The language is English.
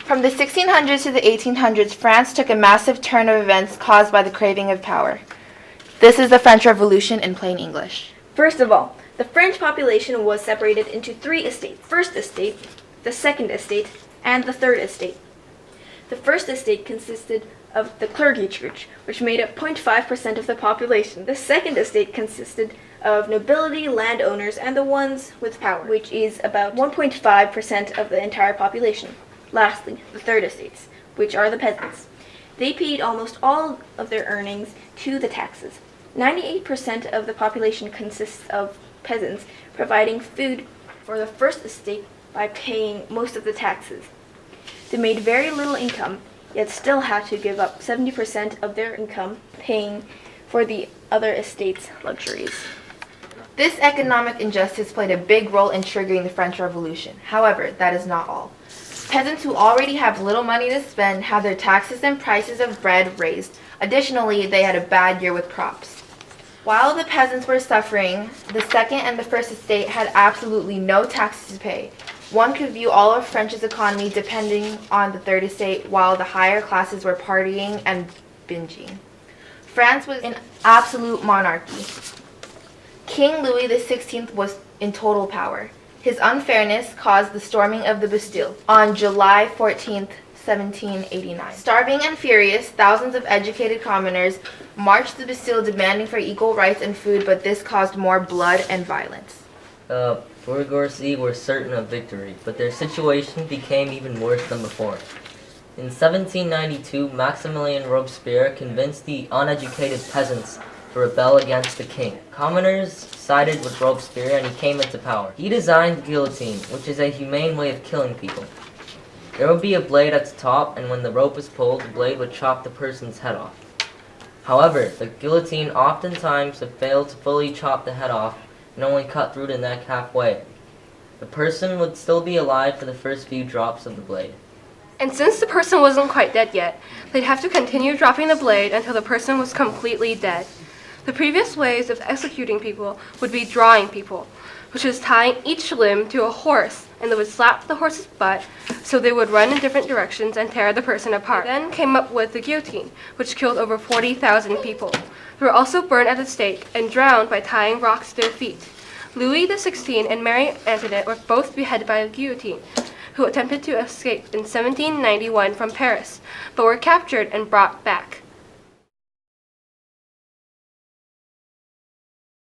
From the 1600s to the 1800s, France took a massive turn of events caused by the craving of power. This is the French Revolution in plain English. First of all, the French population was separated into three estates: First Estate, the Second Estate, and the Third Estate. The First Estate consisted of the clergy church, which made up 0.5% of the population. The Second Estate consisted of nobility, landowners, and the ones with power, which is about 1.5% of the entire population. Lastly, the Third Estates, which are the peasants. They paid almost all of their earnings to the taxes. 98% of the population consists of peasants, providing food for the First Estate by paying most of the taxes. They made very little income, yet still had to give up 70% of their income paying for the other estates' luxuries. This economic injustice played a big role in triggering the French Revolution. However, that is not all. Peasants who already have little money to spend had their taxes and prices of bread raised. Additionally, they had a bad year with crops. While the peasants were suffering, the Second and the First Estate had absolutely no taxes to pay. One could view all of France's economy depending on the Third Estate, while the higher classes were partying and binging. France was an absolute monarchy. King Louis XVI was in total power. His unfairness caused the storming of the Bastille on July 14, 1789. Starving and furious, thousands of educated commoners marched to the Bastille demanding for equal rights and food, but this caused more blood and violence. Bourgeoisie were certain of victory, but their situation became even worse than before. In 1792, Maximilien Robespierre convinced the uneducated peasants to rebel against the king. Commoners sided with Robespierre and he came into power. He designed the guillotine, which is a humane way of killing people. There would be a blade at the top, and when the rope was pulled, the blade would chop the person's head off. However, the guillotine oftentimes would fail to fully chop the head off and only cut through the neck halfway. The person would still be alive for the first few drops of the blade. And since the person wasn't quite dead yet, they'd have to continue dropping the blade until the person was completely dead. The previous ways of executing people would be drawing people, which is tying each limb to a horse, and they would slap the horse's butt so they would run in different directions and tear the person apart. They then came up with the guillotine, which killed over 40,000 people. They were also burned at the stake and drowned by tying rocks to their feet. Louis XVI and Marie Antoinette were both beheaded by the guillotine, who attempted to escape in 1791 from Paris, but were captured and brought back.